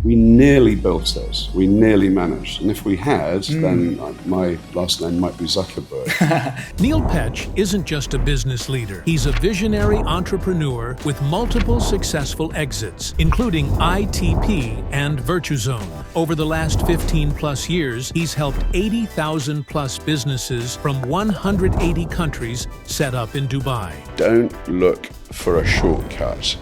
We nearly built it. We nearly managed. And if we had, then my last name might be Zuckerberg. Neil Petch isn't just a business leader. He's a visionary entrepreneur with multiple successful exits, including ITP and Virtuzone. Over the last 15 plus years, he's helped 80,000 plus businesses from 180 countries set up in Dubai. Don't look for a shortcut.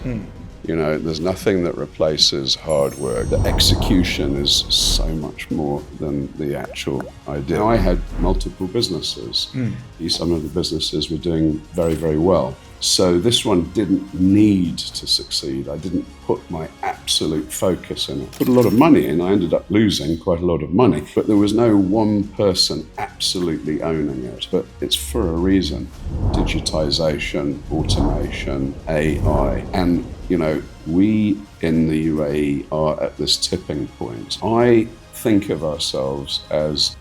You know, there's nothing that replaces hard work. The execution is so much more than the actual idea. I had multiple businesses. Some of the businesses were doing very, very well. So this one didn't need to succeed. I didn't put my absolute focus in it. Put a lot of money in. I ended up losing quite a lot of money, but there was no one person absolutely owning it. But it's for a reason. Digitization, automation, AI, and you know, we in the UAE are at this tipping point. I think of ourselves as...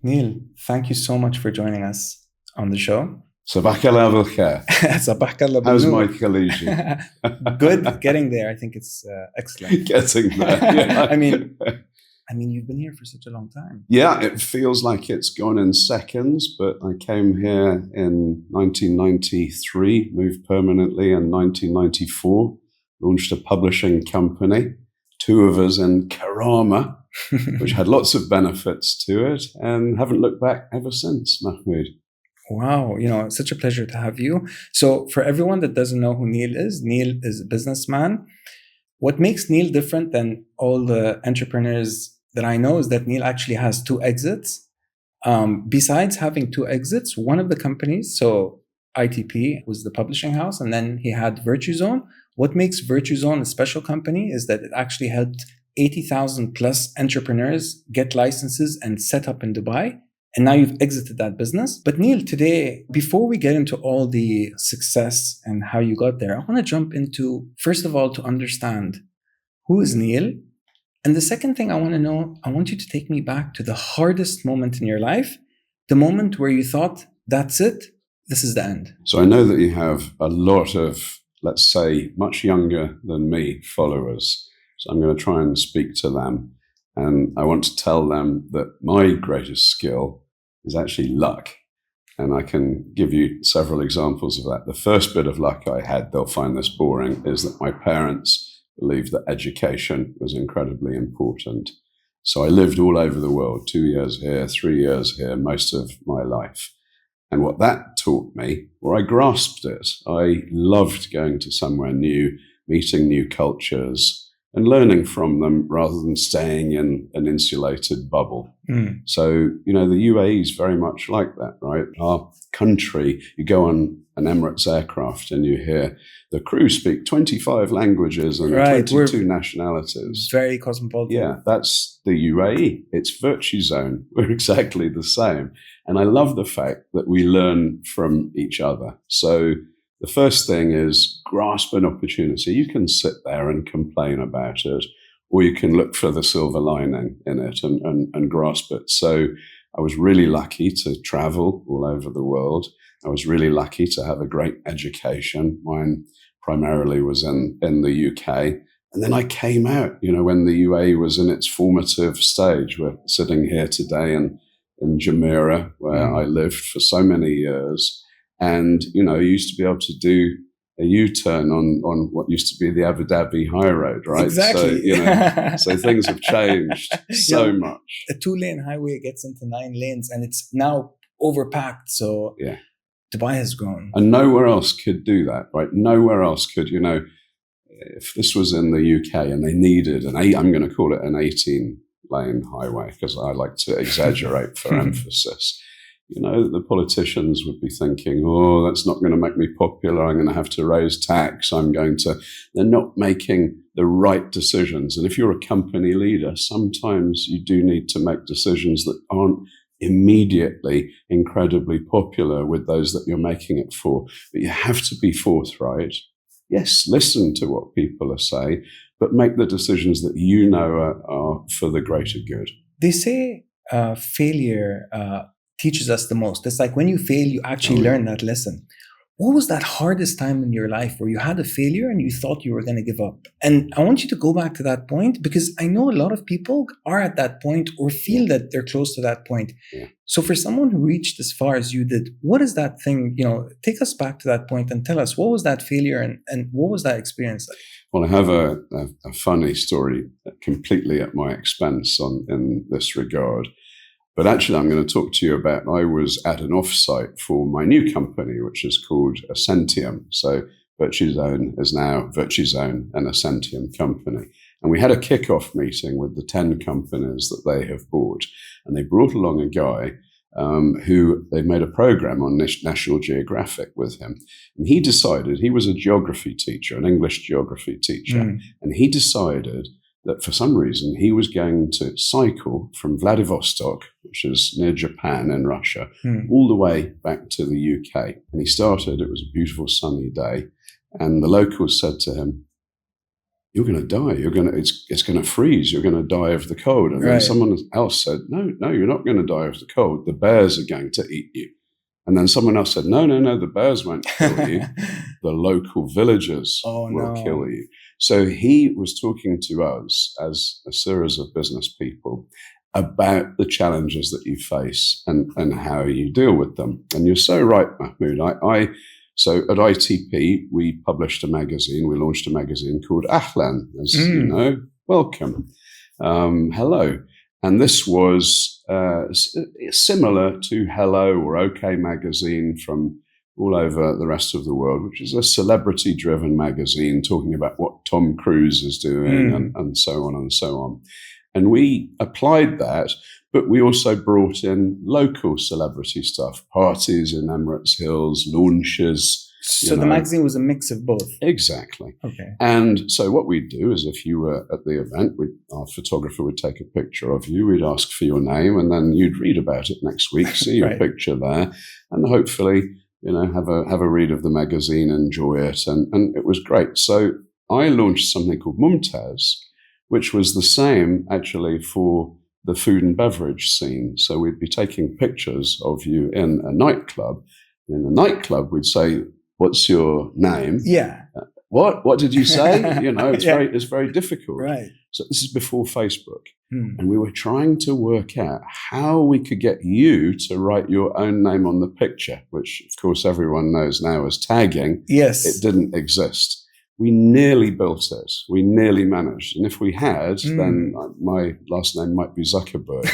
Neil, thank you so much for joining us on the show. Sabah Allah bil khair. Sabah Allah bil How's nur. my collegiate? Good, getting there. I think it's excellent. Getting there. Yeah. I mean, you've been here for such a long time. Yeah, it feels like it's gone in seconds, but I came here in 1993, moved permanently in 1994, launched a publishing company, two of us in Karama, which had lots of benefits to it, and haven't looked back ever since, Mahmoud. Wow, such a pleasure to have you. So for everyone that doesn't know who Neil is a businessman. What makes Neil different than all the entrepreneurs that I know is that Neil actually has two exits. Besides having two exits, one of the companies, so ITP was the publishing house, and then he had Virtuzone. What makes Virtuzone a special company is that it actually helped 80,000 plus entrepreneurs get licenses and set up in Dubai. And now you've exited that business. But Neil, today, before we get into all the success and how you got there, I want to jump into, first of all, to understand who is Neil. And the second thing I want to know, I want you to take me back to the hardest moment in your life, the moment where you thought, that's it, this is the end. So I know that you have a lot of, let's say, much younger than me followers. So I'm going to try and speak to them. And I want to tell them that my greatest skill is actually luck. And I can give you several examples of that. The first bit of luck I had, they'll find this boring, is that my parents believed that education was incredibly important. So I lived all over the world, 2 years here, 3 years here, most of my life. And what that taught me, or I grasped it, I loved going to somewhere new, meeting new cultures, and learning from them rather than staying in an insulated bubble. So, the UAE is very much like that, right? Our country, you go on an Emirates aircraft and you hear the crew speak 25 languages and 22 nationalities. Very cosmopolitan. Yeah, that's the UAE. It's Virtuzone. We're exactly the same. And I love the fact that we learn from each other. So the first thing is grasp an opportunity. You can sit there and complain about it, or you can look for the silver lining in it and grasp it. So I was really lucky to travel all over the world. I was really lucky to have a great education. Mine primarily was in the UK. And then I came out, when the UAE was in its formative stage. We're sitting here today in Jumeirah, where I lived for so many years. And, I used to be able to do a U-turn on what used to be the Abu Dhabi High Road, right? Exactly. So, so things have changed so much. A 2-lane highway gets into 9 lanes and it's now overpacked. So yeah, Dubai has grown. And nowhere else could do that, right? Nowhere else could, if this was in the UK and they needed I'm going to call it an 18-lane highway because I like to exaggerate for emphasis. The politicians would be thinking, oh, that's not going to make me popular. I'm going to have to raise tax. They're not making the right decisions. And if you're a company leader, sometimes you do need to make decisions that aren't immediately incredibly popular with those that you're making it for. But you have to be forthright. Yes, listen to what people are saying, but make the decisions that are for the greater good. They say failure teaches us the most. It's like when you fail, you actually learn that lesson. what was that hardest time in your life where you had a failure and you thought you were going to give up? And I want you to go back to that point, because I know a lot of people are at that point or feel that they're close to that point. Yeah. So for someone who reached as far as you did, what is that thing, take us back to that point and tell us, what was that failure and what was that experience like? Well, I have a funny story completely at my expense in this regard. But actually, I'm going to talk to you about, I was at an offsite for my new company, which is called Essentium. So Virtuzone is now Virtuzone, an Essentium company. And we had a kickoff meeting with the 10 companies that they have bought. And they brought along a guy who they made a program on National Geographic with him. And he decided, he was a geography teacher, an English geography teacher. And he decided that for some reason he was going to cycle from Vladivostok, which is near Japan in Russia, all the way back to the UK. And he started, it was a beautiful sunny day, and the locals said to him, "You're going to die. It's going to freeze. You're going to die of the cold." And then someone else said, "No, you're not going to die of the cold. The bears are going to eat you." And then someone else said, no, the bears won't kill you. The local villagers will kill you. So he was talking to us as a series of business people about the challenges that you face and how you deal with them. And you're so right, Mahmoud. So at ITP, we published a magazine. We launched a magazine called Ahlan, as you know, welcome, hello. And this was similar to Hello or OK magazine from all over the rest of the world, which is a celebrity-driven magazine talking about what Tom Cruise is doing and so on and so on. And we applied that, but we also brought in local celebrity stuff, parties in Emirates Hills, launches. So the magazine was a mix of both. Exactly. Okay. And so what we'd do is, if you were at the event, our photographer would take a picture of you, we'd ask for your name, and then you'd read about it next week, see your picture there, and hopefully, have a read of the magazine, enjoy it. And it was great. So I launched something called Mumtaz, which was the same actually for the food and beverage scene. So we'd be taking pictures of you in a nightclub. In the nightclub, we'd say, "What's your name?" Yeah. What did you say? It's very difficult. Right. So this is before Facebook. And we were trying to work out how we could get you to write your own name on the picture, which of course everyone knows now as tagging. Yes. It didn't exist. We nearly built it. We nearly managed. And if we had, then my last name might be Zuckerberg.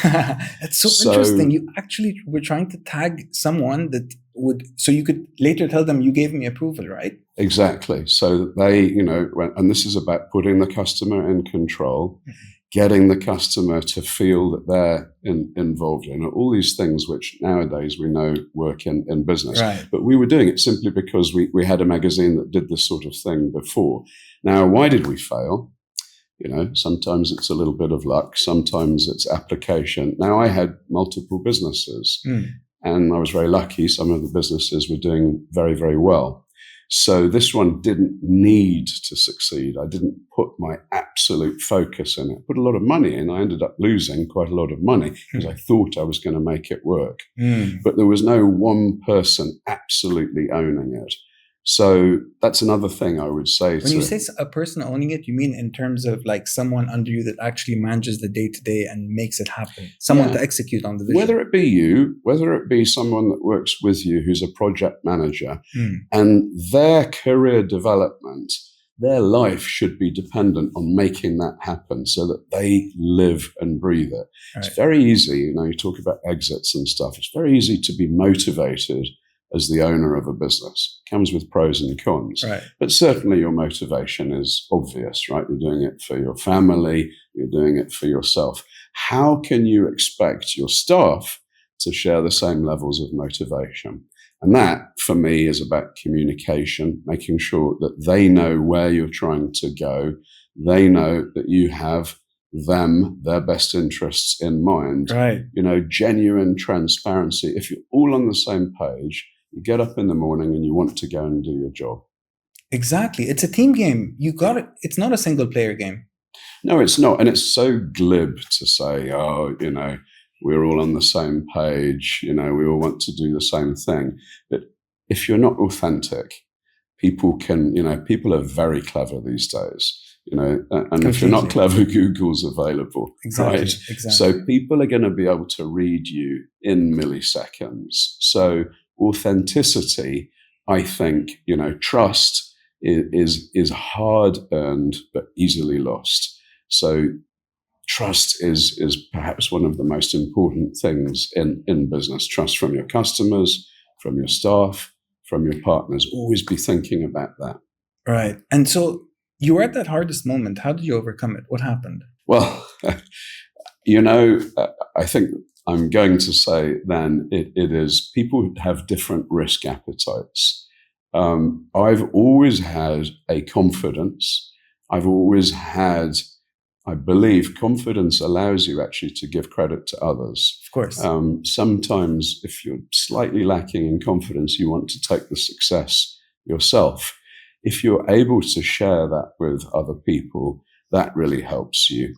That's so interesting. You actually were trying to tag someone that so you could later tell them you gave me approval, right? Exactly. So they, and this is about putting the customer in control, getting the customer to feel that they're involved in all these things, which nowadays we know work in business. Right. But we were doing it simply because we had a magazine that did this sort of thing before. Now, why did we fail? Sometimes it's a little bit of luck. Sometimes it's application. Now, I had multiple businesses and I was very lucky. Some of the businesses were doing very, very well. So this one didn't need to succeed. I didn't put my absolute focus in it. I put a lot of money in. I ended up losing quite a lot of money because I thought I was going to make it work. But there was no one person absolutely owning it. So that's another thing I would say. When you say a person owning it, you mean in terms of like someone under you that actually manages the day-to-day and makes it happen? Someone to execute on the vision? Whether it be you, whether it be someone that works with you who's a project manager, and their career development, their life should be dependent on making that happen so that they live and breathe it. Right. It's very easy, you talk about exits and stuff. It's very easy to be motivated as the owner of a business. It comes with pros and cons. Right. But certainly your motivation is obvious, right? You're doing it for your family, you're doing it for yourself. How can you expect your staff to share the same levels of motivation? And that, for me, is about communication, making sure that they know where you're trying to go. They know that you have their best interests in mind. Right. Genuine transparency. If you're all on the same page, you get up in the morning and you want to go and do your job. Exactly. It's a team game. You got it. It's not a single player game. No, it's not. And it's so glib to say, we're all on the same page. We all want to do the same thing. But if you're not authentic, people are very clever these days. And Completely. If you're not clever, Google's available. Exactly. Right? Exactly. So people are going to be able to read you in milliseconds. So authenticity, I think, trust is hard earned but easily lost. So trust is perhaps one of the most important things in business. Trust from your customers, from your staff, from your partners. Always be thinking about that. Right. And so you were at that hardest moment. How did you overcome it? What happened? Well, I think I'm going to say then it is people have different risk appetites. I've always had a confidence. I've always had, I believe, confidence allows you actually to give credit to others. Of course. Sometimes if you're slightly lacking in confidence, you want to take the success yourself. If you're able to share that with other people, that really helps you.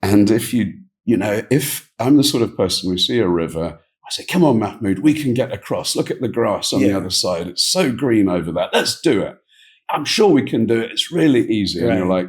And if if I'm the sort of person, we see a river, I say, come on, Mahmoud, we can get across. Look at the grass on the other side. It's so green over there. Let's do it. I'm sure we can do it. It's really easy. Right. And you're like,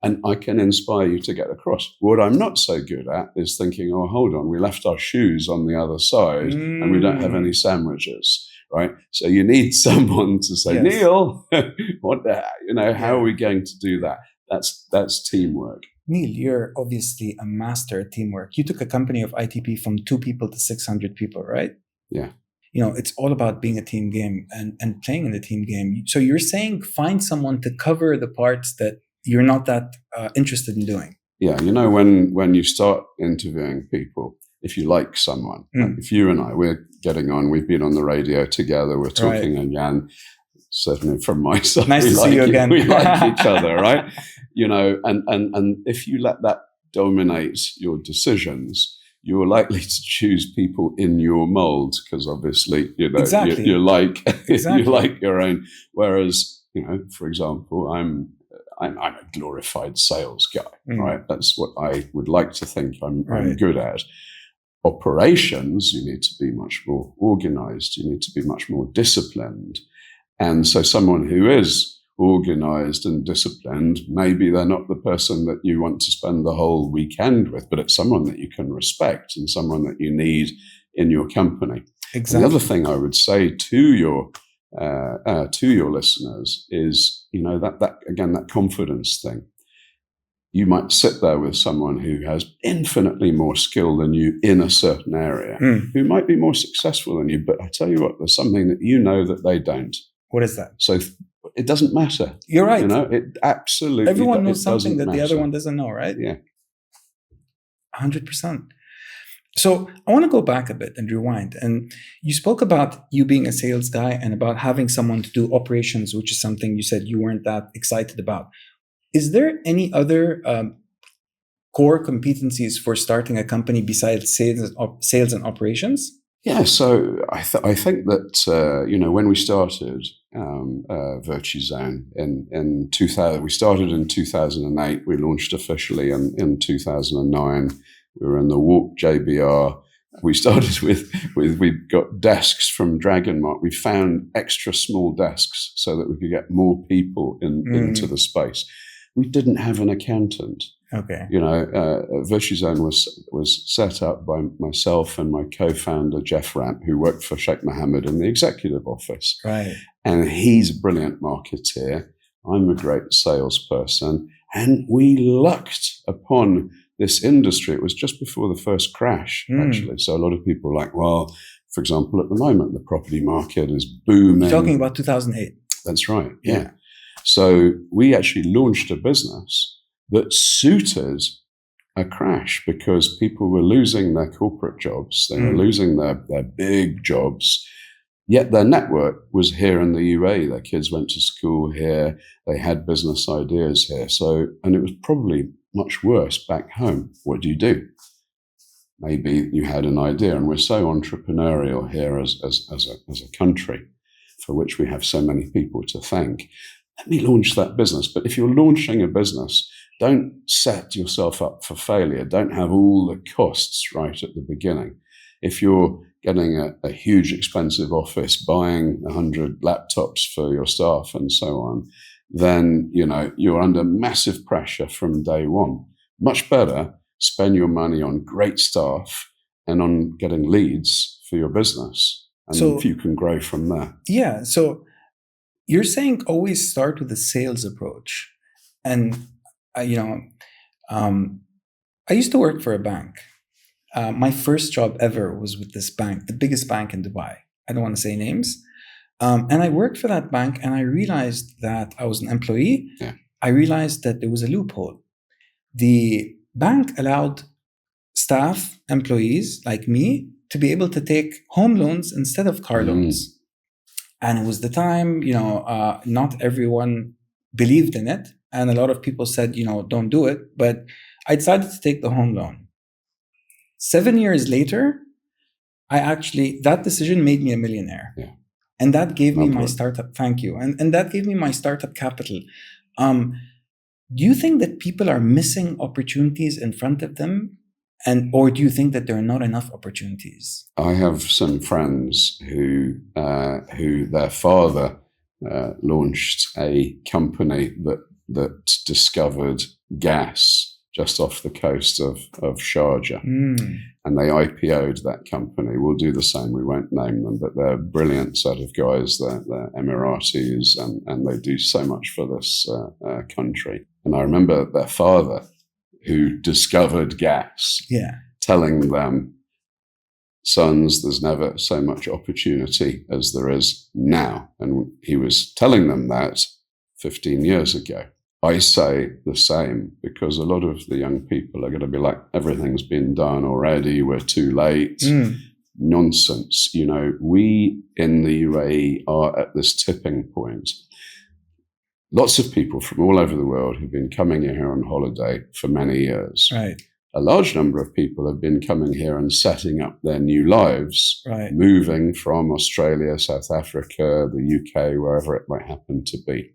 and I can inspire you to get across. What I'm not so good at is thinking, oh, hold on, we left our shoes on the other side and we don't have any sandwiches. Right. So you need someone to say, Neil, how are we going to do that? That's teamwork. Neil, you're obviously a master at teamwork. You took a company of ITP from 2 people to 600 people, right? Yeah. It's all about being a team game and playing in the team game. So you're saying find someone to cover the parts that you're not that interested in doing. Yeah. When you start interviewing people, if you like someone, if you and I, we're getting on, we've been on the radio together, we're talking again, certainly from my side. Nice to see you again. We like each other, right? And if you let that dominate your decisions, you're likely to choose people in your mold because obviously, exactly. you like you like your own. Whereas, for example, I'm a glorified sales guy, right? That's what I would like to think I'm good at. Operations, you need to be much more organized. You need to be much more disciplined. And so someone who is organized and disciplined, maybe they're not the person that you want to spend the whole weekend with, but it's someone that you can respect and someone that you need in your company. Exactly. The other thing I would say to your listeners is, that confidence thing. You might sit there with someone who has infinitely more skill than you in a certain area, who might be more successful than you, but I tell you what, there's something that that they don't. What is that? So it doesn't matter. You're right. It absolutely. Everyone knows something that the other one doesn't know, right? Yeah. 100%. So I want to go back a bit and rewind. And you spoke about you being a sales guy and about having someone to do operations, which is something you said you weren't that excited about. Is there any other core competencies for starting a company besides sales and operations? Yeah, so I think that when we started Virtuzone in 2000, we started in 2008. We launched officially in 2009. We were in the Walk JBR. We started we got desks from Dragonmark. We found extra small desks so that we could get more people into the space. We didn't have an accountant. Okay. Virtuzone was set up by myself and my co-founder, Jeff Ramp, who worked for Sheikh Mohammed in the executive office. Right. And he's a brilliant marketeer. I'm a great salesperson. And we lucked upon this industry. It was just before the first crash, actually. So a lot of people are like, well, for example, at the moment, the property market is booming. You're talking about 2008. That's right. Yeah. So we actually launched a business that suited a crash because people were losing their corporate jobs. They were losing their big jobs, yet their network was here in the UAE. Their kids went to school here. They had business ideas here. And it was probably much worse back home. What do? Maybe you had an idea, and we're so entrepreneurial here as a country, for which we have so many people to thank. Let me launch that business. But if you're launching a business, don't set yourself up for failure. Don't have all the costs right at the beginning. If you're getting a huge expensive office, buying 100 laptops for your staff and so on, then, you're under massive pressure from day one. Much better spend your money on great staff and on getting leads for your business. And if you can grow from there. Yeah. So you're saying always start with a sales approach. And, I used to work for a bank. My first job ever was with this bank, the biggest bank in Dubai. I don't want to say names. And I worked for that bank, and I realized that I was an employee. Yeah. I realized that there was a loophole. The bank allowed staff, employees like me, to be able to take home loans instead of car loans. And it was the time, not everyone believed in it. And a lot of people said, don't do it. But I decided to take the home loan. 7 years later, that decision made me a millionaire. Yeah. And that gave me my startup. Thank you. And that gave me my startup capital. Do you think that people are missing opportunities in front of them? Or do you think that there are not enough opportunities? I have some friends who their father launched a company that discovered gas just off the coast of Sharjah. And they IPO'd that company. We'll do the same. We won't name them, but they're a brilliant set of guys. They're Emiratis, and they do so much for this country. And I remember their father, who discovered gas, telling them, sons, there's never so much opportunity as there is now. And he was telling them that 15 years ago. I say the same, because a lot of the young people are going to be like, everything's been done already, we're too late. Nonsense. We in the UAE are at this tipping point. Lots of people from all over the world have been coming here on holiday for many years. Right. A large number of people have been coming here and setting up their new lives, moving from Australia, South Africa, the UK, wherever it might happen to be.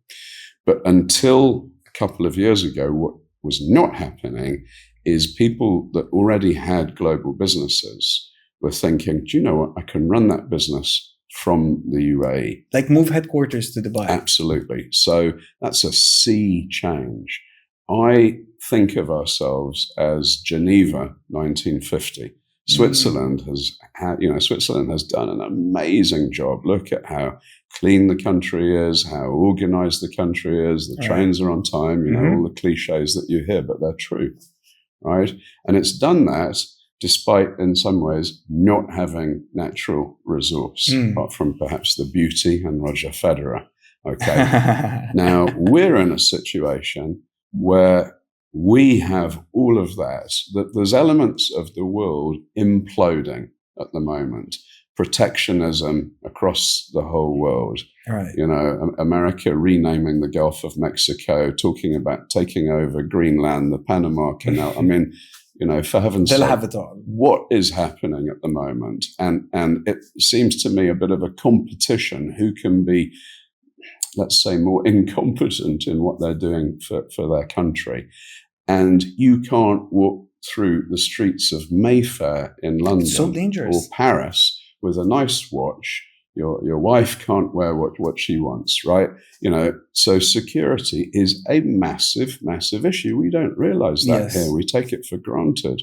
But until a couple of years ago, what was not happening is people that already had global businesses were thinking, do you know what, I can run that business from the UAE. Like move headquarters to Dubai. Absolutely. So that's a sea change. I think of ourselves as Geneva 1950. Switzerland has done an amazing job. Look at how clean the country is, how organized the country is, the trains are on time, all the cliches that you hear, but they're true, right? And it's done that despite, in some ways, not having natural resource, apart from perhaps the beauty and Roger Federer. Okay. Now, we're in a situation where we have all of that there's elements of the world imploding at the moment. Protectionism across the whole world. Right. America renaming the Gulf of Mexico, talking about taking over Greenland, the Panama Canal. I mean, for heaven's sake, they'll have it all. What is happening at the moment? And it seems to me a bit of a competition who can be, let's say, more incompetent in what they're doing for their country. And you can't walk through the streets of Mayfair in London so dangerous. Or Paris with a nice watch. Your wife can't wear what she wants, right? So security is a massive, massive issue. We don't realize that here. We take it for granted.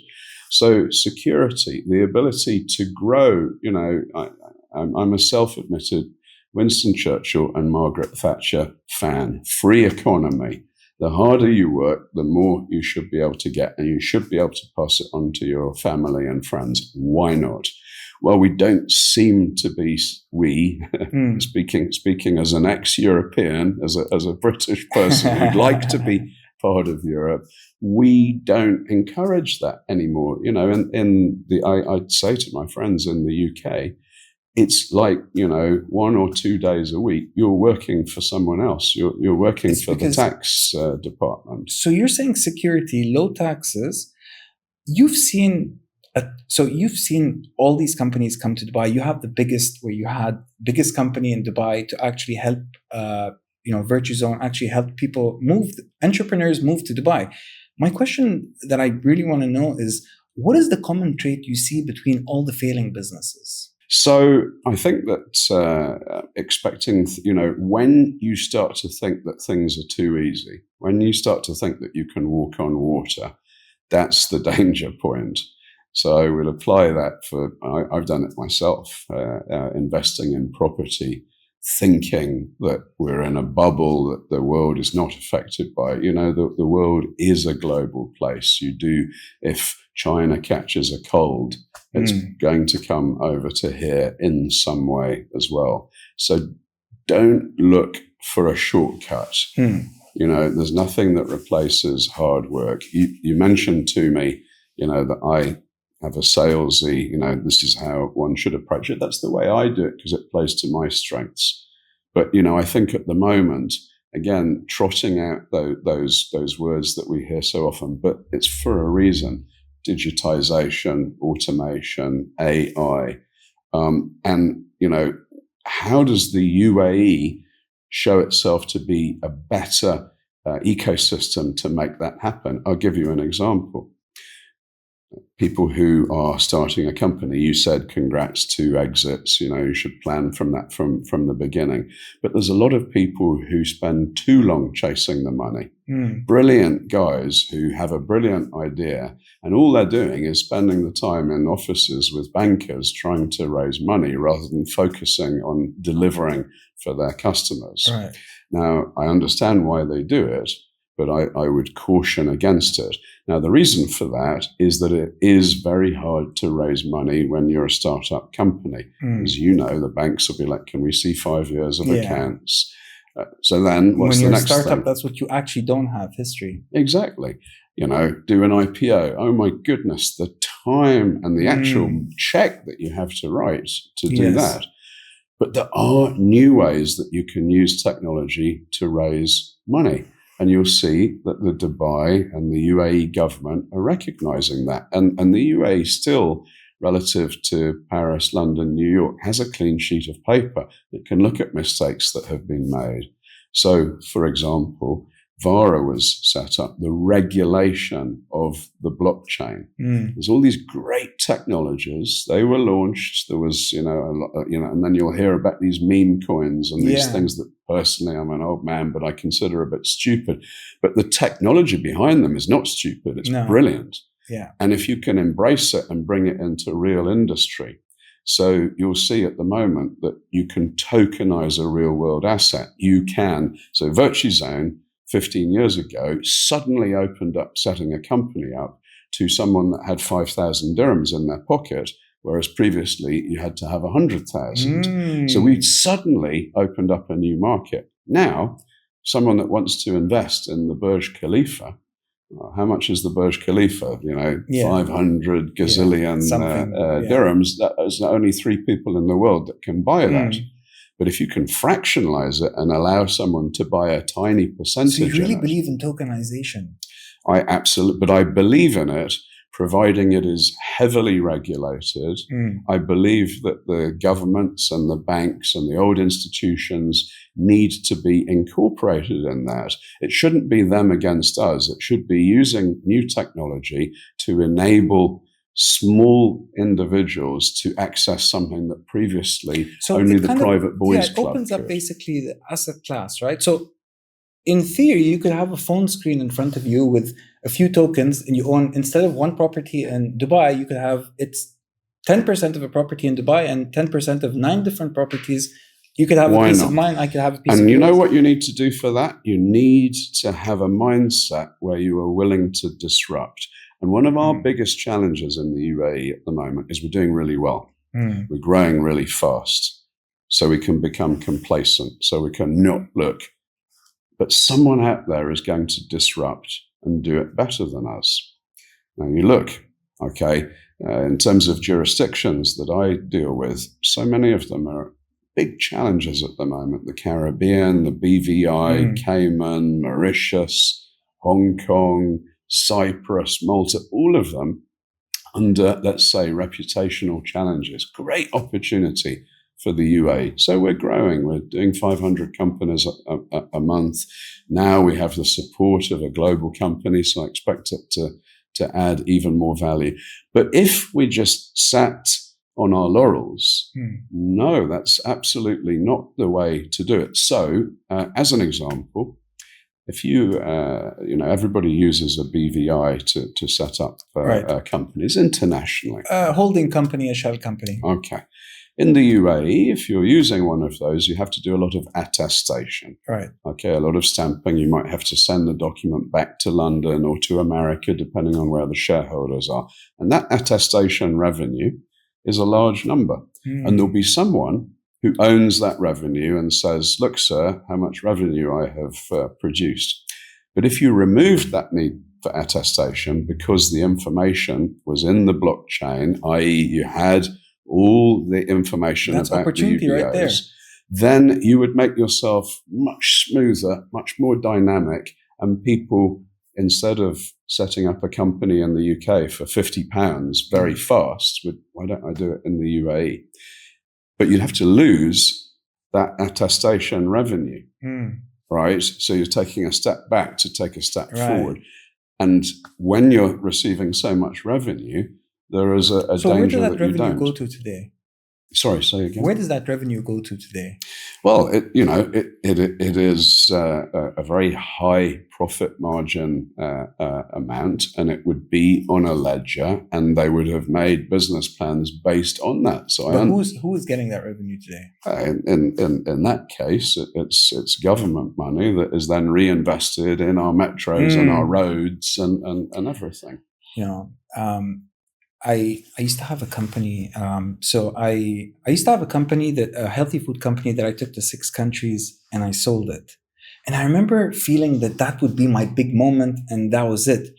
So security, the ability to grow, I'm a self-admitted Winston Churchill and Margaret Thatcher fan. Free economy. The harder you work, the more you should be able to get, and you should be able to pass it on to your family and friends. Why not? Well, we don't seem to be, speaking as an ex-European, as a British person who'd like to be part of Europe, we don't encourage that anymore. I'd say to my friends in the UK, it's like, 1 or 2 days a week, you're working for someone else. You're working for the tax department. So you're saying security, low taxes. You've seen all these companies come to Dubai. You have the biggest company in Dubai to actually help, Virtuzone actually help people entrepreneurs move to Dubai. My question that I really want to know is, What is the common trait you see between all the failing businesses? So I think that expecting, when you start to think that things are too easy, when you start to think that you can walk on water, that's the danger point. So I will apply that I've done it myself, investing in property, thinking that we're in a bubble, that the world is not affected by it. The world is a global place. If China catches a cold, it's going to come over to here in some way as well. So don't look for a shortcut. There's nothing that replaces hard work. You mentioned to me, that I have a salesy, this is how one should approach it. That's the way I do it because it plays to my strengths. But, I think at the moment, again, trotting out those words that we hear so often, but it's for a reason. Digitization, automation, AI. And, how does the UAE show itself to be a better ecosystem to make that happen? I'll give you an example. People who are starting a company, you said congrats to exits, you should plan from that from the beginning. But there's a lot of people who spend too long chasing the money. Brilliant guys who have a brilliant idea, and all they're doing is spending the time in offices with bankers trying to raise money rather than focusing on delivering for their customers. Right. Now, I understand why they do it, but I would caution against it. Now, the reason for that is that it is very hard to raise money when you're a startup company. As you know, the banks will be like, can we see 5 years of accounts? So then what's the next thing? When you're a startup, that's what you actually don't have, history. Exactly. Do an IPO. Oh my goodness, the time and the actual check that you have to write to do that. But there are new ways that you can use technology to raise money. And you'll see that the Dubai and the UAE government are recognizing that. And the UAE still, relative to Paris, London, New York, has a clean sheet of paper that can look at mistakes that have been made. So, for example, VARA was set up, the regulation of the blockchain. There's all these great technologies. They were launched. There was, and then you'll hear about these meme coins and these things that personally, I'm an old man, but I consider a bit stupid. But the technology behind them is not stupid. It's brilliant. Yeah. And if you can embrace it and bring it into real industry, so you'll see at the moment that you can tokenize a real world asset. So Virtuzone, 15 years ago, suddenly opened up setting a company up to someone that had 5,000 dirhams in their pocket, whereas previously you had to have 100,000. So we suddenly opened up a new market. Now, someone that wants to invest in the Burj Khalifa, how much is the Burj Khalifa? 500 gazillion dirhams. There's only 3 people in the world that can buy that. But if you can fractionalize it and allow someone to buy a tiny percentage, so you really believe in tokenization? But I believe in it, providing it is heavily regulated. I believe that the governments and the banks and the old institutions need to be incorporated in that. It shouldn't be them against us. It should be using new technology to enable small individuals to access something that previously only the private boys club it opens could. Up basically the asset class, right? So in theory, you could have a phone screen in front of you with a few tokens, and you own, instead of one property in Dubai, you could have, it's 10% of a property in Dubai and 10% of 9 different properties. You could have a piece of mine, I could have a piece of yours. And you know what you need to do for that? You need to have a mindset where you are willing to disrupt. And one of our biggest challenges in the UAE at the moment is we're doing really well. We're growing really fast. So we can become complacent. So we can not look. But someone out there is going to disrupt and do it better than us. Now you look, in terms of jurisdictions that I deal with, so many of them are big challenges at the moment. The Caribbean, the BVI, Cayman, Mauritius, Hong Kong, Cyprus, Malta, all of them under, let's say, reputational challenges. Great opportunity for the UAE. So we're growing. We're doing 500 companies a month. Now we have the support of a global company, so I expect it to to add even more value. But if we just sat on our laurels, no, that's absolutely not the way to do it. So, as an example, if everybody uses a BVI to set up companies internationally. Holding company, a shell company. Okay. In the UAE, if you're using one of those, you have to do a lot of attestation. Right. Okay, a lot of stamping. You might have to send the document back to London or to America, depending on where the shareholders are. And that attestation revenue is a large number. And there'll be someone who owns that revenue and says, look, sir, how much revenue I have produced. But if you removed that need for attestation because the information was in the blockchain, i.e. you had all the information That's about opportunity the UBOs, right there. then you would make yourself much smoother, much more dynamic, and people, instead of setting up a company in the UK for £50 very fast, why don't I do it in the UAE? But you'd have to lose that attestation revenue, right? So you're taking a step back to take a step forward. And when you're receiving so much revenue, there is a danger that you don't. So where does that revenue go to today? Sorry, say again. Where does that revenue go to today? Well, it is a very high profit margin amount, and it would be on a ledger, and they would have made business plans based on that. So, who is getting that revenue today? In that case, it's government money that is then reinvested in our metros and our roads and everything. I used to have a company. I used to have a company, a healthy food company that I took to 6 countries and I sold it. And I remember feeling that would be my big moment and that was it.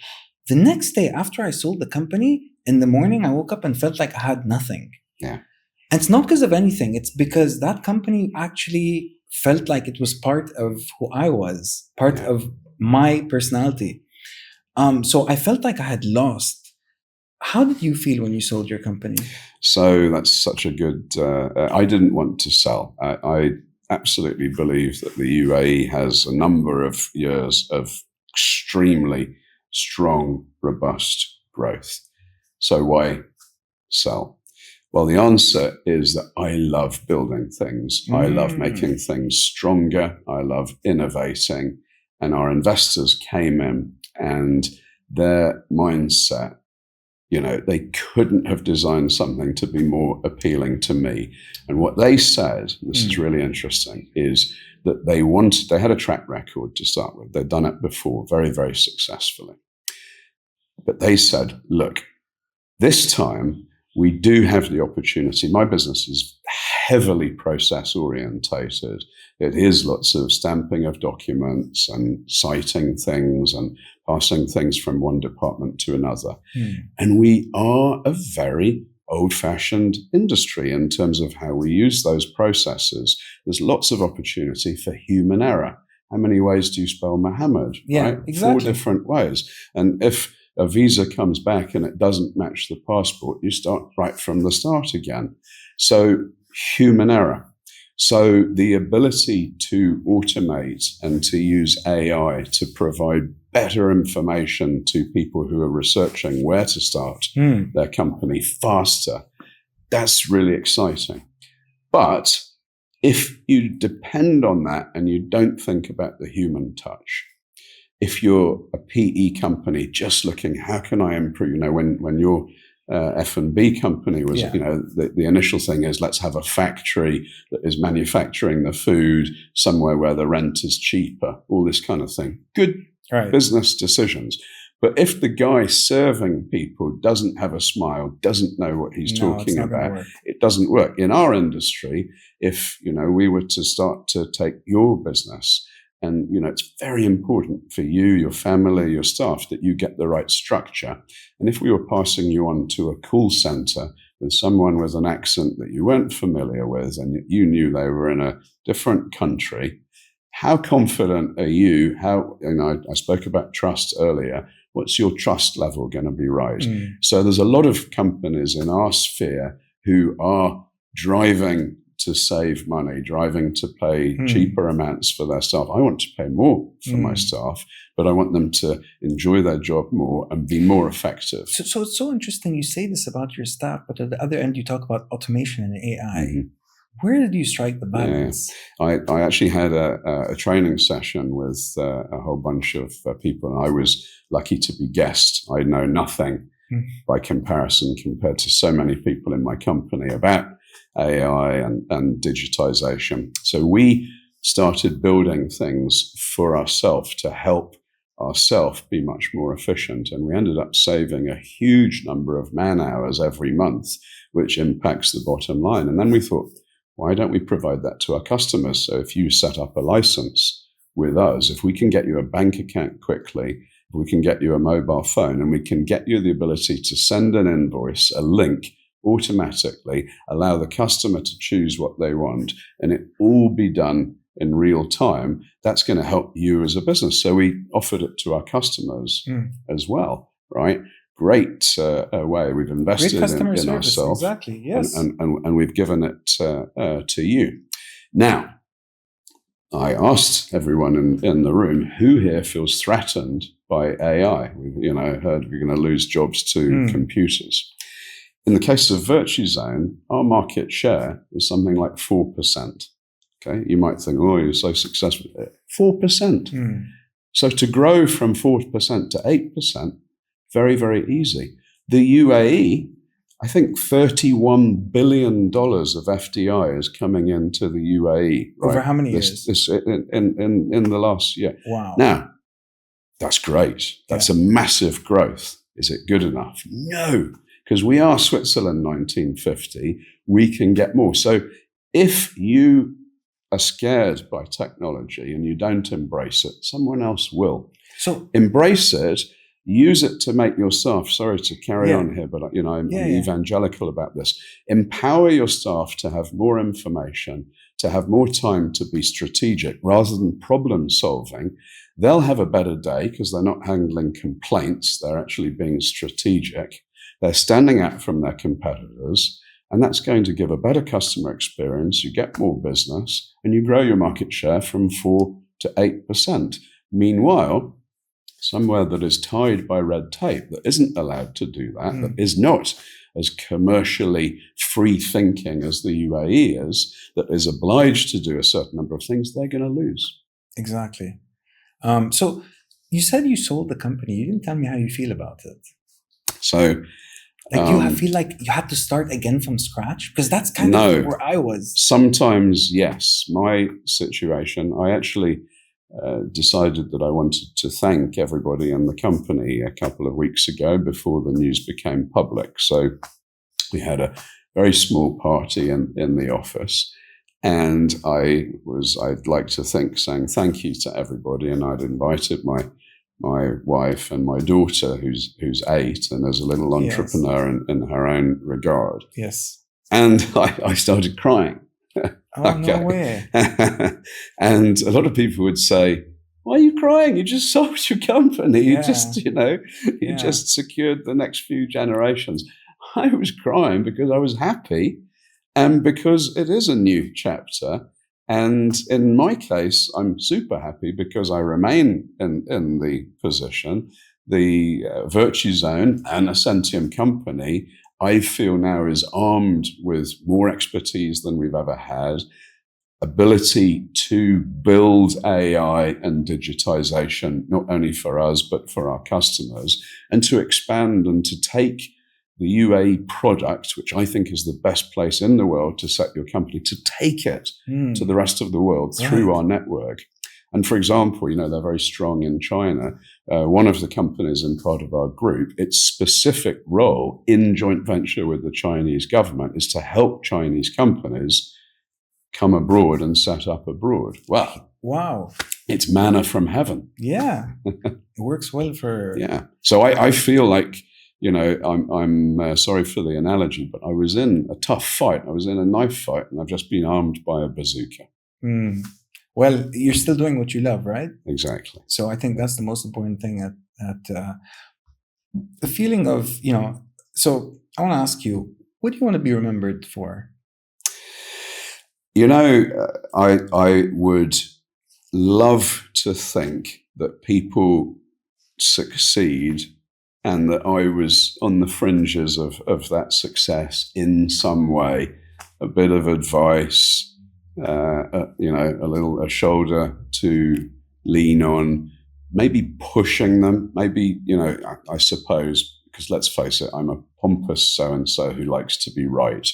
The next day after I sold the company, in the morning, I woke up and felt like I had nothing. Yeah. And it's not because of anything. It's because that company actually felt like it was part of who I was, part of my personality. So I felt like I had lost. How did you feel when you sold your company? So that's such a good... I didn't want to sell. I absolutely believe that the UAE has a number of years of extremely strong, robust growth. So why sell? Well, the answer is that I love building things. I love making things stronger. I love innovating. And our investors came in and their mindset, they couldn't have designed something to be more appealing to me. And what they said, this is really interesting, is that they had a track record to start with. They'd done it before very, very successfully. But they said, look, this time we do have the opportunity. My business is heavily process orientated. It is lots of stamping of documents and citing things and passing things from one department to another. And we are a very old-fashioned industry in terms of how we use those processes. There's lots of opportunity for human error. How many ways do you spell Mohammed? Yeah, right? exactly. 4 different ways. And if a visa comes back and it doesn't match the passport, you start right from the start again. So human error. So the ability to automate and to use AI to provide better information to people who are researching where to start their company faster, that's really exciting. But if you depend on that and you don't think about the human touch, if you're a PE company just looking, how can I improve? When your F&B company was, the initial thing is let's have a factory that is manufacturing the food somewhere where the rent is cheaper, all this kind of thing. Good business decisions. But if the guy serving people doesn't have a smile, doesn't know what he's talking about, it doesn't work. In our industry, if we were to start to take your business, and it's very important for you, your family, your staff that you get the right structure. And if we were passing you on to a call center with someone with an accent that you weren't familiar with, and you knew they were in a different country, how confident are you? I spoke about trust earlier. What's your trust level going to be right? So there's a lot of companies in our sphere who are driving to save money, driving to pay cheaper amounts for their staff. I want to pay more for my staff, but I want them to enjoy their job more and be more effective. So it's so interesting you say this about your staff, but at the other end, you talk about automation and AI. Where did you strike the balance? Yeah. I actually had a training session with a whole bunch of people, and I was lucky to be guest. I know nothing by comparison compared to so many people in my company about AI and digitization. So we started building things for ourselves to help ourselves be much more efficient. And we ended up saving a huge number of man hours every month, which impacts the bottom line. And then we thought, why don't we provide that to our customers? So if you set up a license with us, if we can get you a bank account quickly, if we can get you a mobile phone, and we can get you the ability to send an invoice, a link automatically, allow the customer to choose what they want, and it all be done in real time, that's going to help you as a business. So we offered it to our customers as well, right? Great way. We've invested in ourselves. Exactly, yes. And we've given it to you. Now, I asked everyone in the room, who here feels threatened by AI? We've heard we're going to lose jobs to computers. In the case of Virtuzone, our market share is something like 4%. Okay, you might think, oh, you're so successful. 4%. So to grow from 4% to 8%, very, very easy. The UAE, I think $31 billion of FDI is coming into the UAE. Right? Over how many years? In the last year. Wow. Now, that's great. That's a massive growth. Is it good enough? No, because we are Switzerland 1950. We can get more. So if you are scared by technology and you don't embrace it, someone else will. So embrace it. Use it to make your staff, sorry to carry on here, but I'm evangelical about this. Empower your staff to have more information, to have more time to be strategic rather than problem solving. They'll have a better day because they're not handling complaints. They're actually being strategic. They're standing out from their competitors, and that's going to give a better customer experience. You get more business and you grow your market share from 4 to 8%. Meanwhile, somewhere that is tied by red tape, that isn't allowed to do that, that is not as commercially free thinking as the UAE is, that is obliged to do a certain number of things, they're going to lose. Exactly. So you said you sold the company. You didn't tell me how you feel about it. So, you feel like you had to start again from scratch? Because that's kind of where I was. Sometimes, yes. My situation, I actually decided that I wanted to thank everybody in the company a couple of weeks ago before the news became public. So we had a very small party in the office, and I'd like to think saying thank you to everybody, and I'd invited my wife and my daughter who's 8 and is a little entrepreneur in her own regard. Yes. And I started crying. Oh, no way. And a lot of people would say, why are you crying? You just sold your company. You just, you just secured the next few generations. I was crying because I was happy and because it is a new chapter. And in my case, I'm super happy because I remain in the position. The Virtuzone, an Ascentium company, I feel now is armed with more expertise than we've ever had, ability to build AI and digitization, not only for us, but for our customers, and to expand and to take the UAE product, which I think is the best place in the world to set your company, to take it to the rest of the world through our network. And for example, they're very strong in China. One of the companies in part of our group, its specific role in joint venture with the Chinese government is to help Chinese companies come abroad and set up abroad. Well, wow. It's manna from heaven. Yeah. It works well for... Yeah. So I feel like, I'm sorry for the analogy, but I was in a tough fight. I was in a knife fight, and I've just been armed by a bazooka. Well, you're still doing what you love, right? Exactly. So I think that's the most important thing at the feeling of, so I want to ask you, what do you want to be remembered for? You know, I would love to think that people succeed and that I was on the fringes of that success in some way. A bit of advice, a shoulder to lean on, maybe pushing them, maybe, I suppose, because let's face it, I'm a pompous so-and-so who likes to be right.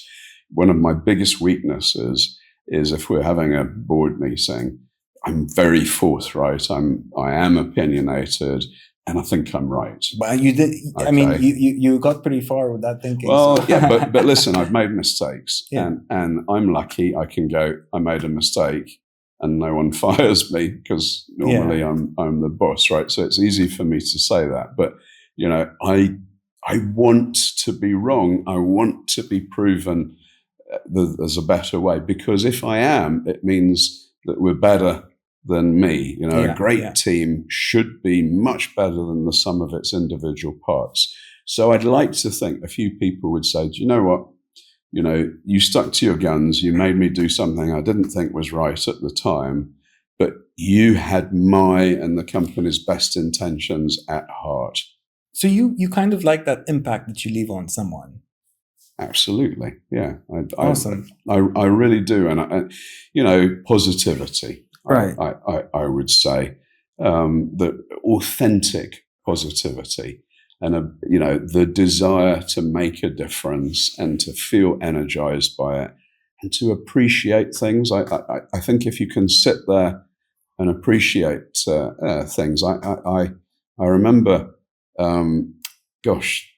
One of my biggest weaknesses is if we're having a board meeting, I'm very forthright. I am opinionated, and I think I'm right. But you did. Okay. I mean, you got pretty far with that thinking. Well, so. Yeah, but listen, I've made mistakes, and I'm lucky. I can go, I made a mistake, and no one fires me because normally I'm the boss, right? So it's easy for me to say that. But I want to be wrong. I want to be proven there's a better way, because if I am, it means that we're better than me. A great team should be much better than the sum of its individual parts. So I'd like to think a few people would say, do you know what? You stuck to your guns. You made me do something I didn't think was right at the time, but you had my and the company's best intentions at heart. So you kind of like that impact that you leave on someone. Absolutely. Yeah. Awesome. I really do. And, positivity. Right. I would say the authentic positivity and, the desire to make a difference and to feel energized by it and to appreciate things. I think if you can sit there and appreciate things, I remember,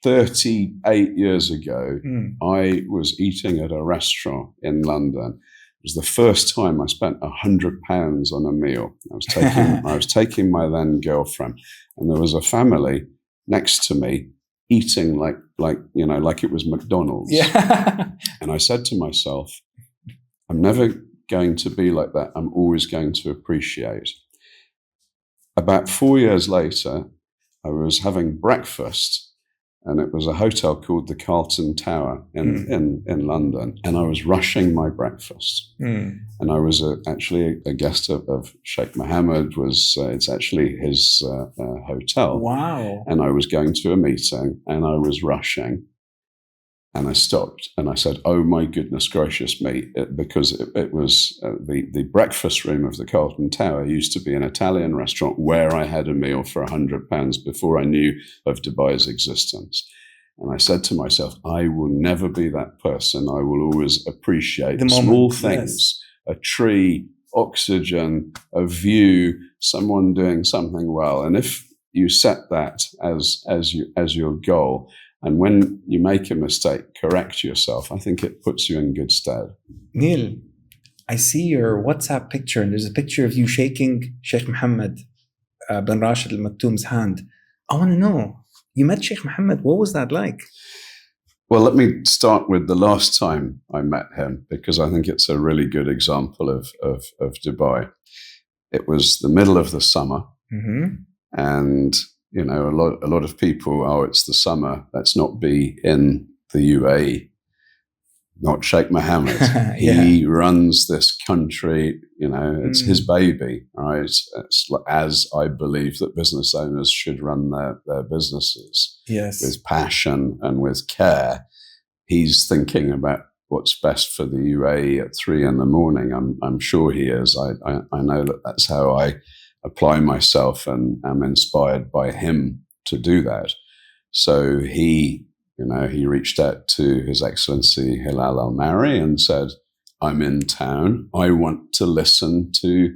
38 years ago, I was eating at a restaurant in London. It was the first time I spent £100 on a meal. I was taking my then girlfriend, and there was a family next to me eating like it was McDonald's. Yeah. And I said to myself, I'm never going to be like that. I'm always going to appreciate. About 4 years later, I was having breakfast, and it was a hotel called the Carlton Tower in London. And I was rushing my breakfast. And I was actually a guest of Sheikh Mohammed. It's actually his hotel. Wow. And I was going to a meeting, and I was rushing. And I stopped, and I said, oh, my goodness gracious me, because it was the breakfast room of the Carlton Tower used to be an Italian restaurant where I had a meal for £100 before I knew of Dubai's existence. And I said to myself, I will never be that person. I will always appreciate the small things, a tree, oxygen, a view, someone doing something well. And if you set that as your goal, and when you make a mistake, correct yourself, I think it puts you in good stead. Neil, I see your WhatsApp picture, and there's a picture of you shaking Sheikh Mohammed bin Rashid Al Maktoum's hand. I want to know, you met Sheikh Mohammed. What was that like? Well, let me start with the last time I met him, because I think it's a really good example of Dubai. It was the middle of the summer, and a lot of people, it's the summer, let's not be in the UAE. Not Sheikh Mohammed. He runs this country, it's his baby, right? It's as I believe that business owners should run their businesses. Yes. With passion and with care. He's thinking about what's best for the UAE at 3 a.m. I'm sure he is. I know that's how I apply myself, and am inspired by him to do that. So he reached out to His Excellency Hilal Al-Mari and said, I'm in town. I want to listen to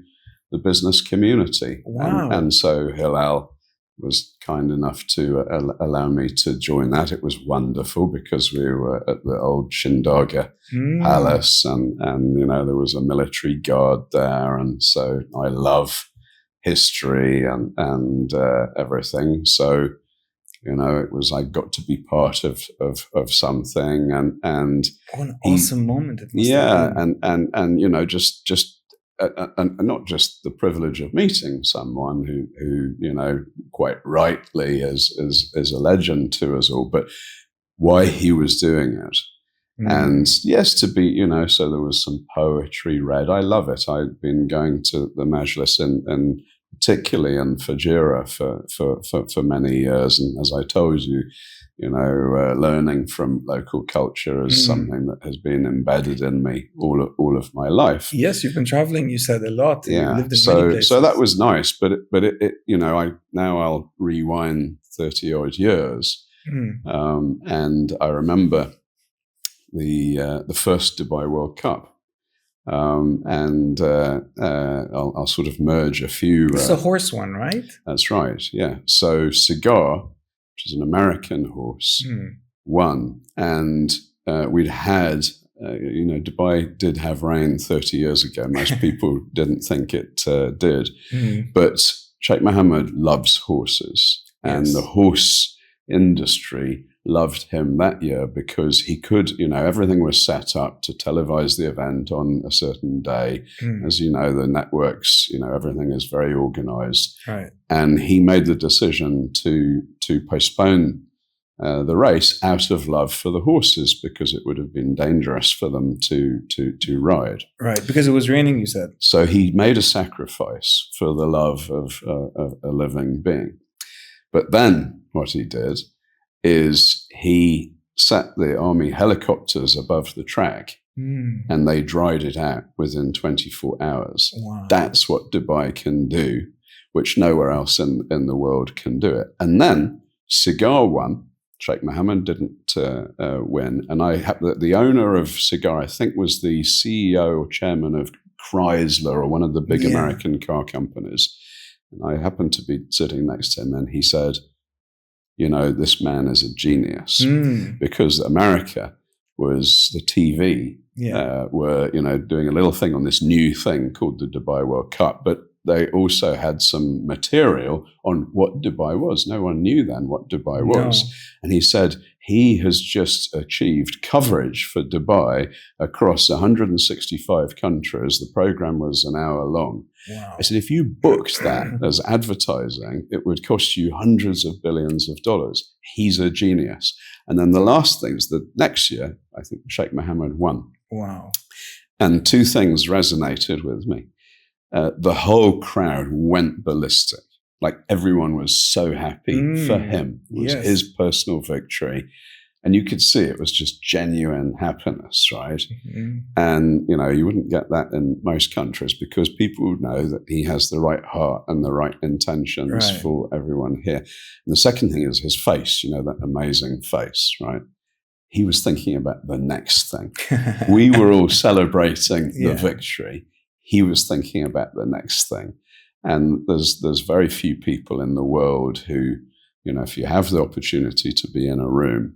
the business community. Wow. And so Hilal was kind enough to allow me to join that. It was wonderful because we were at the old Shindaga Palace, and there was a military guard there. And so I love history and everything. So, it was, I got to be part of something, and an awesome moment. It must have been. and just not just the privilege of meeting someone who quite rightly is a legend to us all, but why he was doing it. And yes, to be, so there was some poetry read. I love it. I'd been going to the Majlis and particularly in Fajira for many years. And as I told you, learning from local culture is something that has been embedded in me all of my life. Yes, you've been traveling, you said, a lot. Yeah. You lived in many places. So that was nice, but I'll rewind 30 odd years. And I remember the first Dubai World Cup. And I'll sort of merge a few. It's a horse one, right? That's right. Yeah. So Cigar, which is an American horse, won, and we'd had. Dubai did have rain 30 years ago. Most people didn't think it did, but Sheikh Mohammed loves horses, and the horse industry loved him that year because he could, everything was set up to televise the event on a certain day. As you know, the networks, everything is very organised. Right. And he made the decision to postpone the race out of love for the horses because it would have been dangerous for them to ride. Right, because it was raining, you said. So he made a sacrifice for the love of a living being. But then what he did is he set the army helicopters above the track and they dried it out within 24 hours. Wow. That's what Dubai can do, which nowhere else in the world can do it. And then Cigar won. Sheikh Mohammed didn't win. And the owner of Cigar, I think, was the CEO or chairman of Chrysler or one of the big American car companies. And I happened to be sitting next to him and he said, this man is a genius because America was the TV were, doing a little thing on this new thing called the Dubai World Cup, but they also had some material on what Dubai was. No one knew then what Dubai was. And he said he has just achieved coverage for Dubai across 165 countries. The program was an hour long. Wow. I said, if you booked that as advertising, it would cost you hundreds of billions of dollars. He's a genius. And then the last thing is that next year, I think Sheikh Mohammed won. Wow. And two things resonated with me. The whole crowd went ballistic. Like everyone was so happy for him. It was his personal victory. And you could see it was just genuine happiness, right? And, you wouldn't get that in most countries because people know that he has the right heart and the right intentions for everyone here. And the second thing is his face, that amazing face, right? He was thinking about the next thing. We were all celebrating the victory. He was thinking about the next thing. And there's very few people in the world who, if you have the opportunity to be in a room,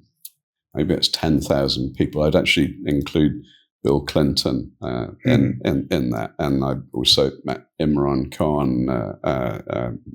maybe it's 10,000 people. I'd actually include Bill Clinton in that. And I also met Imran Khan,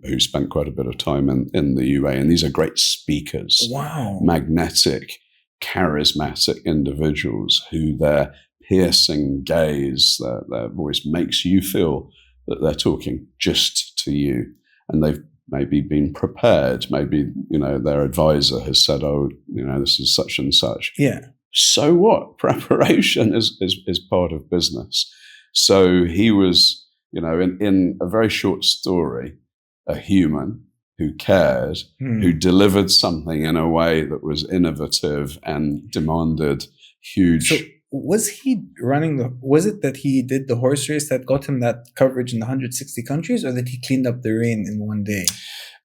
who spent quite a bit of time in the UAE. And these are great speakers. Wow. Magnetic, charismatic individuals who their piercing gaze, their voice makes you feel that they're talking just to you. And they've maybe been prepared. Maybe, their advisor has said, this is such and such. Yeah. So what? Preparation is part of business. So he was, in a very short story, a human who cared, who delivered something in a way that was innovative and demanded huge. So was it that he did the horse race that got him that coverage in the 160 countries, or that he cleaned up the rain in one day?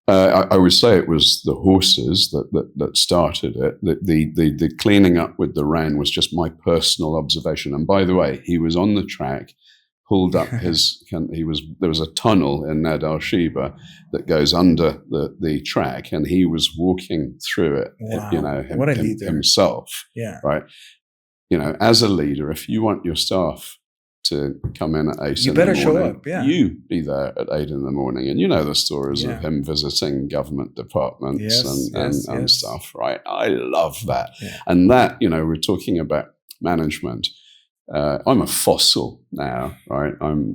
I would say it was the horses that started it. The cleaning up with the rain was just my personal observation. And by the way, he was on the track, pulled up there was a tunnel in Nad Al Shiba that goes under the track, and he was walking through it. Wow. What a leader. Himself. Yeah. Right. As a leader, if you want your staff to come in at 8 in the morning, you better show up. Yeah. You be there at 8 in the morning. And the stories of him visiting government departments and stuff, right? I love that. Yeah. And that, we're talking about management. I'm a fossil now, right? I'm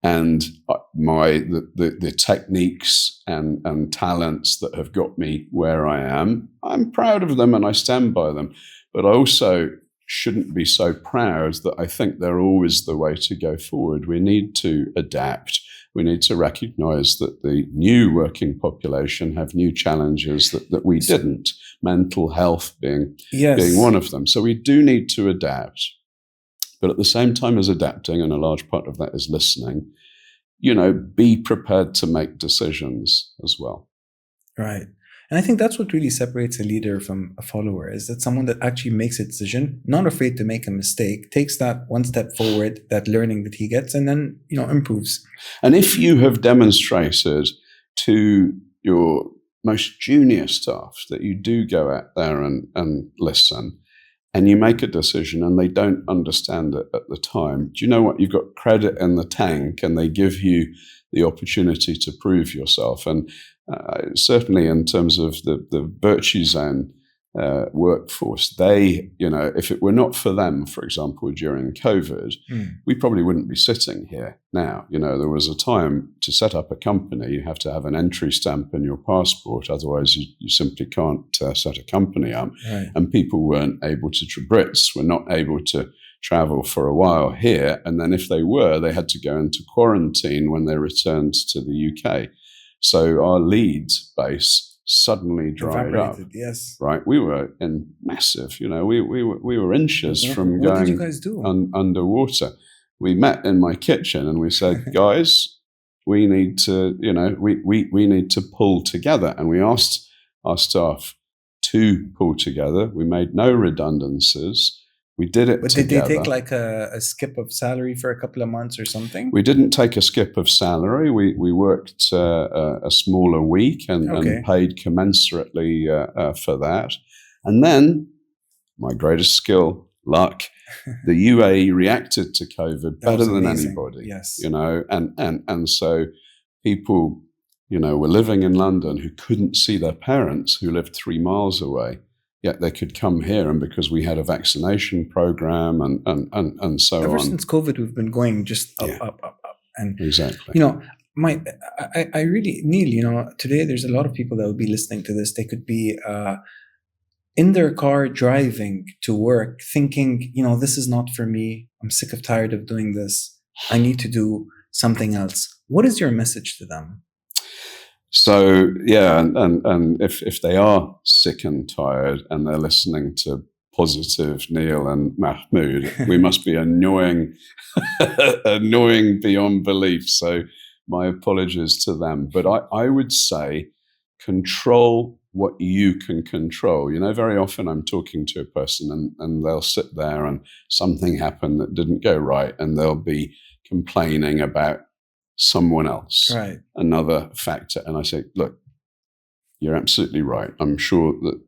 and the techniques and talents that have got me where I am, I'm proud of them and I stand by them. But I also shouldn't be so proud that I think they're always the way to go forward. We need to adapt. We need to recognize that the new working population have new challenges that we didn't, mental health being one of them. So we do need to adapt. But at the same time as adapting, and a large part of that is listening, be prepared to make decisions as well. Right. And I think that's what really separates a leader from a follower, is that someone that actually makes a decision, not afraid to make a mistake, takes that one step forward, that learning that he gets, and then, improves. And if you have demonstrated to your most junior staff that you do go out there and listen, and you make a decision and they don't understand it at the time, do you know what? You've got credit in the tank, and they give you the opportunity to prove yourself. And certainly in terms of the Virtuzone workforce, they, if it were not for them, for example, during COVID, we probably wouldn't be sitting here now. There was a time to set up a company, you have to have an entry stamp in your passport, otherwise you simply can't set a company up. Right. And people weren't able to, Brits were not able to travel for a while here. And then if they were, they had to go into quarantine when they returned to the UK. So our Leeds base suddenly dried up. Yes, right. We were in massive. We were inches from what going did you guys do? Underwater. We met in my kitchen and we said, guys, we need to. We need to pull together. And we asked our staff to pull together. We made no redundancies. We did it together. Did they take like a skip of salary for a couple of months or something? We didn't take a skip of salary. We worked a smaller week and paid commensurately for that. And then, my greatest skill, luck, the UAE reacted to COVID better than anybody. Yes. And so people, were living in London who couldn't see their parents who lived 3 miles away. Yet they could come here, and because we had a vaccination program and so on. Ever since COVID, we've been going just up. And exactly. I really, Neil, today there's a lot of people that will be listening to this. They could be in their car driving to work thinking, this is not for me. I'm sick of tired of doing this. I need to do something else. What is your message to them? So, and if they are sick and tired and they're listening to positive Neil and Mahmoud, we must be annoying beyond belief. So my apologies to them. But I would say control what you can control. Very often I'm talking to a person and they'll sit there and something happened that didn't go right, and they'll be complaining about someone else, right? Another factor. And I say, look, you're absolutely right. I'm sure that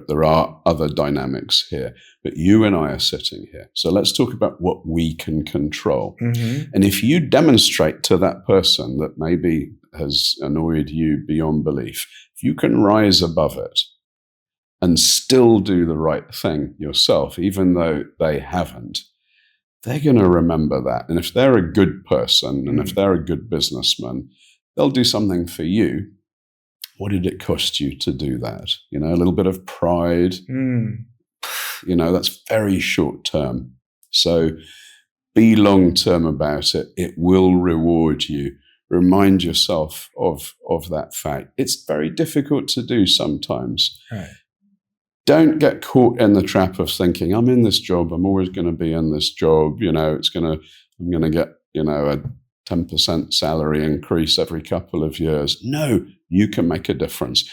there are other dynamics here, but you and I are sitting here. So let's talk about what we can control. Mm-hmm. And if you demonstrate to that person that maybe has annoyed you beyond belief, if you can rise above it and still do the right thing yourself, even though they haven't, they're going to remember that. And if they're a good person and if they're a good businessman, they'll do something for you. What did it cost you to do that? A little bit of pride, that's very short term. So be long term about it. It will reward you. Remind yourself of that fact. It's very difficult to do sometimes. Right. Don't get caught in the trap of thinking, I'm in this job, I'm always going to be in this job, I'm going to get, a 10% salary increase every couple of years. No, you can make a difference.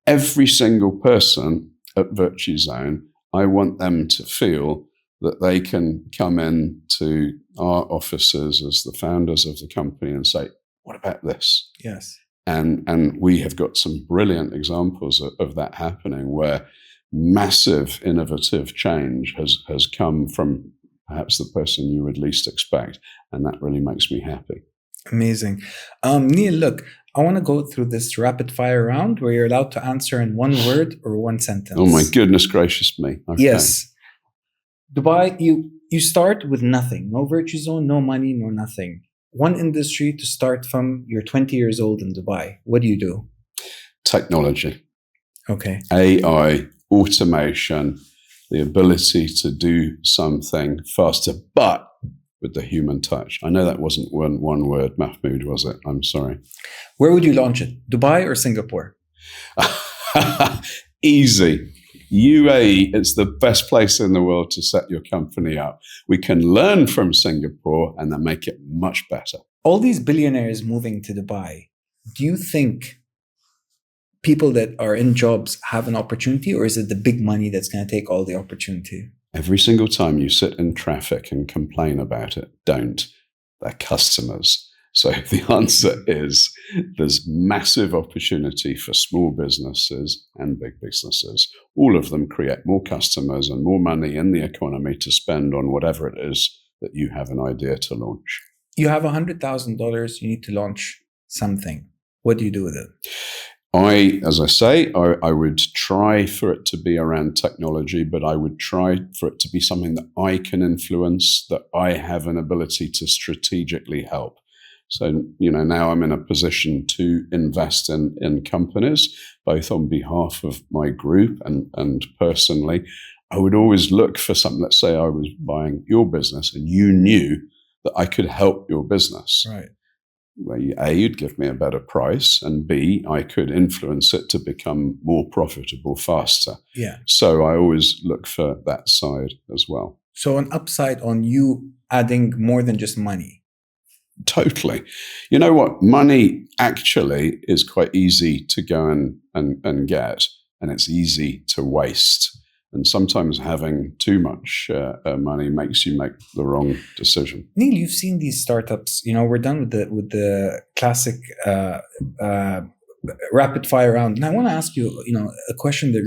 Every single person at Virtuzone, I want them to feel that they can come in to our offices as the founders of the company and say, what about this? Yes. And we have got some brilliant examples of that happening, where massive innovative change has come from perhaps the person you would least expect. And that really makes me happy. Amazing. Neil, look, I want to go through this rapid fire round where you're allowed to answer in one word or one sentence. Oh my goodness gracious me. Okay. Yes. Dubai, you start with nothing. No Virtuzone, no money, no nothing. One industry to start from. You're 20 years old in Dubai. What do you do? Technology. Okay. AI, automation, the ability to do something faster, but with the human touch. I know that wasn't one word, Mahmoud, was it? I'm sorry. Where would you launch it? Dubai or Singapore? Easy. UAE, it's the best place in the world to set your company up. We can learn from Singapore and then make it much better. All these billionaires moving to Dubai, do you think people that are in jobs have an opportunity, or is it the big money that's going to take all the opportunity? Every single time you sit in traffic and complain about it, don't. They're customers. So the answer is there's massive opportunity for small businesses and big businesses. All of them create more customers and more money in the economy to spend on whatever it is that you have an idea to launch. You have $100,000, you need to launch something. What do you do with it? As I say, I would try for it to be around technology, but I would try for it to be something that I can influence, that I have an ability to strategically help. So, now I'm in a position to invest in companies, both on behalf of my group and personally. I would always look for something. Let's say I was buying your business and you knew that I could help your business. Right. Where you'd give me a better price, and B, I could influence it to become more profitable faster. Yeah. So I always look for that side as well. So an upside on you adding more than just money. Totally. You know what? Money actually is quite easy to go and get, and it's easy to waste. And sometimes having too much money makes you make the wrong decision. Neil, you've seen these startups. We're done with the classic rapid fire round, and I want to ask you, a question that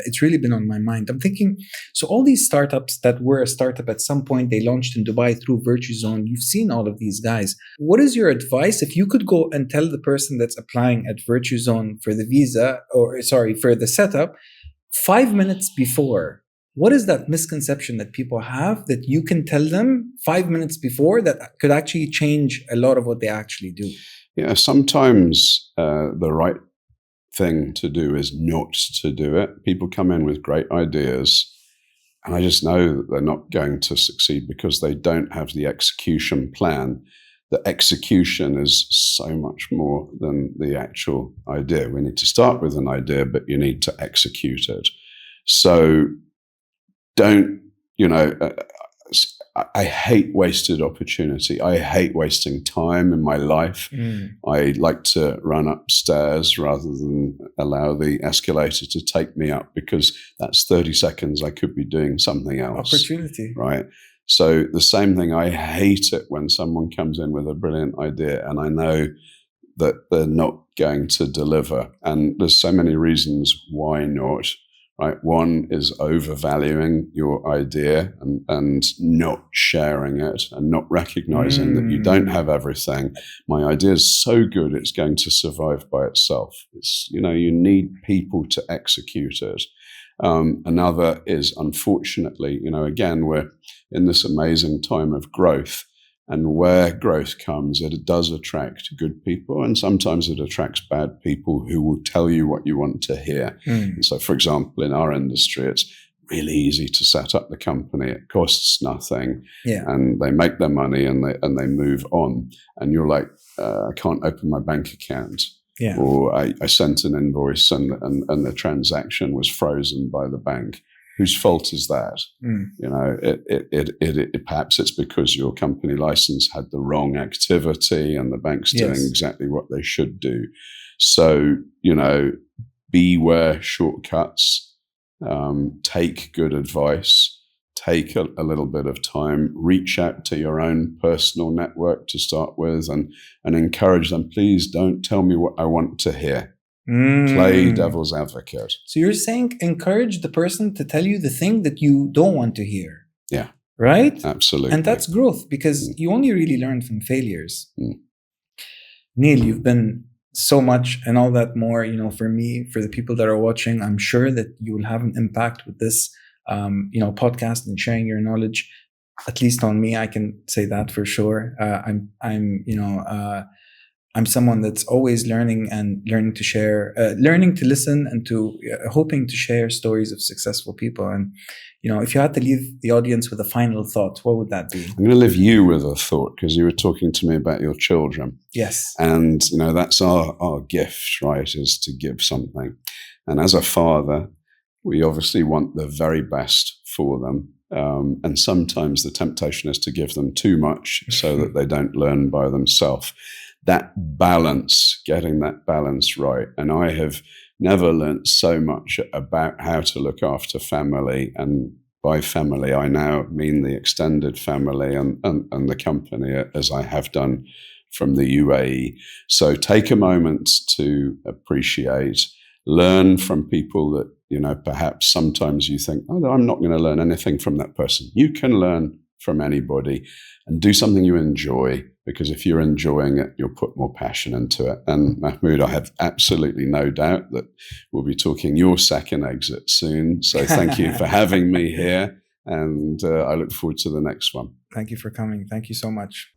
it's really been on my mind. I'm thinking, so all these startups that were a startup at some point, they launched in Dubai through Virtuzone. You've seen all of these guys. What is your advice if you could go and tell the person that's applying at Virtuzone for the visa, for the setup, 5 minutes before? What is that misconception that people have that you can tell them 5 minutes before that could actually change a lot of what they actually do? Yeah, sometimes the right thing to do is not to do it. People come in with great ideas, and I just know that they're not going to succeed because they don't have the execution plan. The execution is so much more than the actual idea. We need to start with an idea, but you need to execute it. So don't, I hate wasted opportunity. I hate wasting time in my life. I like to run upstairs rather than allow the escalator to take me up, because that's 30 seconds I could be doing something else. Opportunity. Right. So the same thing, I hate it when someone comes in with a brilliant idea and I know that they're not going to deliver. And there's so many reasons why not, right? One is overvaluing your idea and not sharing it and not recognizing that you don't have everything. My idea is so good, it's going to survive by itself. It's, you need people to execute it. Another is, unfortunately, again, we're in this amazing time of growth, and where growth comes, it does attract good people, and sometimes it attracts bad people who will tell you what you want to hear. And so, for example, in our industry, it's really easy to set up the company. It costs nothing, and they make their money and they move on. And you're like, I can't open my bank account. Yeah. Or I sent an invoice and the transaction was frozen by the bank. Whose fault is that? It perhaps it's because your company license had the wrong activity and the bank's doing exactly what they should do. So, beware shortcuts, take good advice, take a little bit of time, reach out to your own personal network to start with and encourage them. Please don't tell me what I want to hear. Play devil's advocate. So you're saying encourage the person to tell you the thing that you don't want to hear. Yeah. Right? Absolutely. And that's growth, because you only really learn from failures. Neil, you've been so much and all that more, for me, for the people that are watching, I'm sure that you will have an impact with this, podcast and sharing your knowledge. At least on me, I can say that for sure. I'm someone that's always learning to share, learning to listen, and to hoping to share stories of successful people. And, if you had to leave the audience with a final thought, what would that be? I'm going to leave you with a thought, because you were talking to me about your children. Yes. And, that's our gift, right, is to give something. And as a father, we obviously want the very best for them. And sometimes the temptation is to give them too much so that they don't learn by themselves. That balance, getting that balance right. And I have never learnt so much about how to look after family. And by family, I now mean the extended family and the company, as I have done from the UAE. So take a moment to appreciate, learn from people that, perhaps sometimes you think, oh, I'm not going to learn anything from that person. You can learn from anybody, and do something you enjoy, because if you're enjoying it, you'll put more passion into it. And Mahmoud, I have absolutely no doubt that we'll be talking your second exit soon. So thank you for having me here, and I look forward to the next one. Thank you for coming. Thank you so much.